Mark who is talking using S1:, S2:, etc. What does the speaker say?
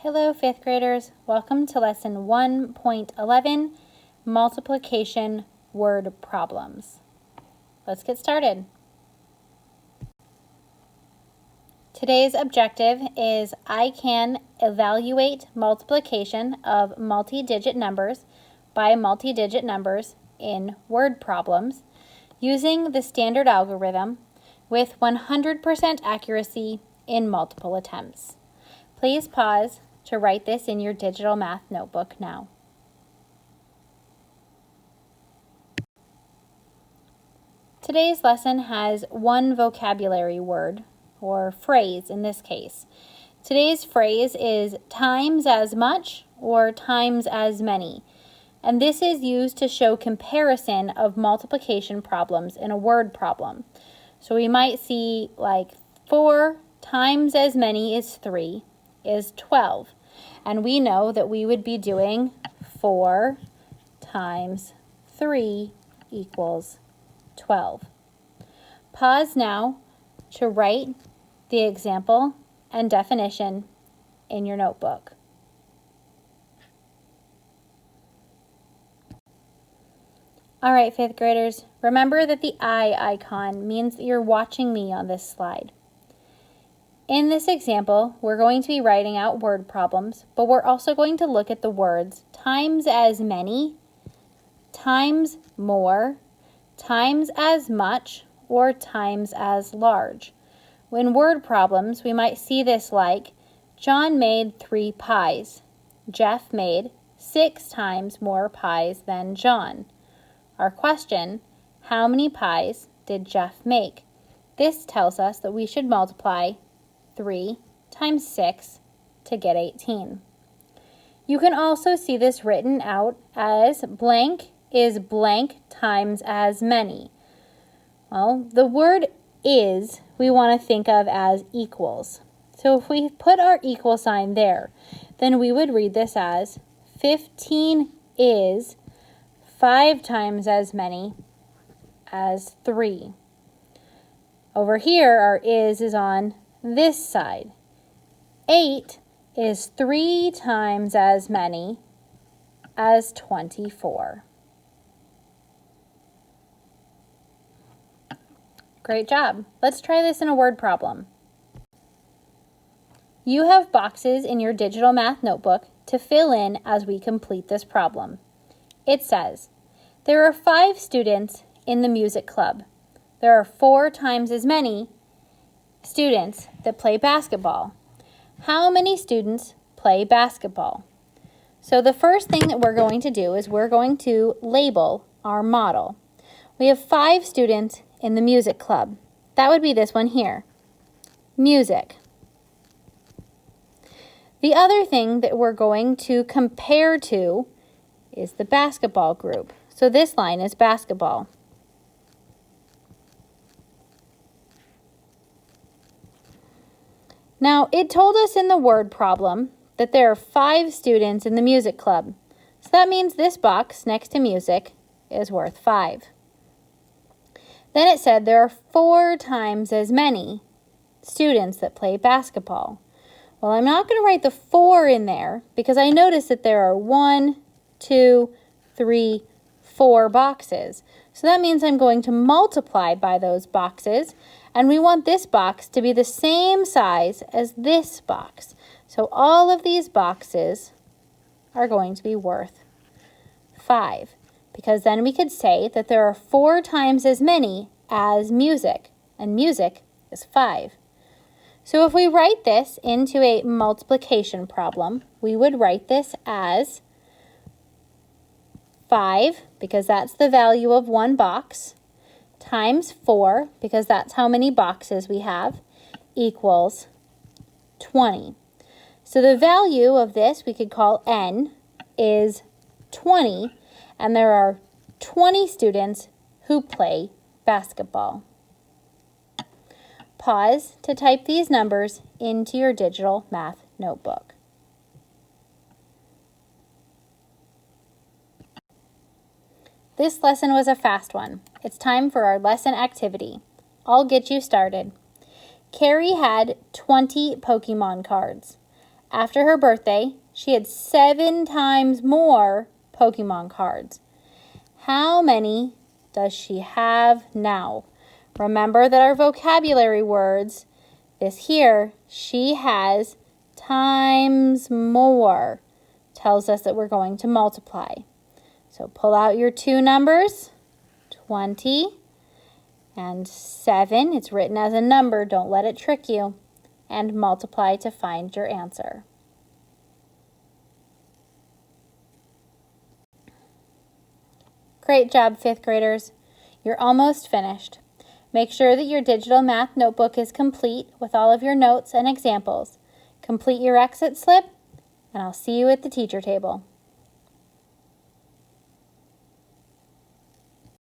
S1: Hello, 5th graders. Welcome to lesson 1.11, multiplication word problems. Let's get started. Today's objective is I can evaluate multiplication of multi-digit numbers by multi-digit numbers in word problems using the standard algorithm with 100% accuracy in multiple attempts. Please pause to write this in your digital math notebook now. Today's lesson has one vocabulary word, or phrase in this case. Today's phrase is times as much or times as many, and this is used to show comparison of multiplication problems in a word problem. So we might see like 4 times as many as 3 is 12. And we know that we would be doing 4 times 3 equals 12. Pause now to write the example and definition in your notebook. All right, 5th graders, remember that the eye icon means that you're watching me on this slide. In this example, we're going to be writing out word problems, but we're also going to look at the words times as many, times more, times as much, or times as large. When word problems, we might see this like, John made 3 pies. Jeff made 6 times more pies than John. Our question, how many pies did Jeff make? This tells us that we should multiply 3 times 6 to get 18. You can also see this written out as blank is blank times as many. Well, the word is we want to think of as equals. So if we put our equal sign there, then we would read this as 15 is 5 times as many as 3. Over here, our is on this side. 8 is 3 times as many as 24. Great job. Let's try this in a word problem. You have boxes in your digital math notebook to fill in as we complete this problem. It says, there are 5 students in the music club. There are 4 times as many students that play basketball. How many students play basketball? So the first thing that we're going to do is we're going to label our model. We have 5 students in the music club. That would be this one here, music. The other thing that we're going to compare to is the basketball group. So this line is basketball. Now, it told us in the word problem that there are 5 students in the music club. So that means this box next to music is worth 5. Then it said there are 4 times as many students that play basketball. Well, I'm not going to write the 4 in there because I noticed that there are 1, 2, 3, 4 boxes. So that means I'm going to multiply by those boxes. And we want this box to be the same size as this box. So all of these boxes are going to be worth 5. Because then we could say that there are 4 times as many as music. And music is 5. So if we write this into a multiplication problem, we would write this as 5, because that's the value of one box, times 4, because that's how many boxes we have, equals 20. So the value of this we could call n is 20, and there are 20 students who play basketball. Pause to type these numbers into your digital math notebook. This lesson was a fast one. It's time for our lesson activity. I'll get you started. Carrie had 20 Pokemon cards. After her birthday, she had 7 times more Pokemon cards. How many does she have now? Remember that our vocabulary words, this here, she has times more, tells us that we're going to multiply. So pull out your 2 numbers, 20 and 7. It's written as a number, don't let it trick you. And multiply to find your answer. Great job, 5th graders. You're almost finished. Make sure that your digital math notebook is complete with all of your notes and examples. Complete your exit slip, and I'll see you at the teacher table.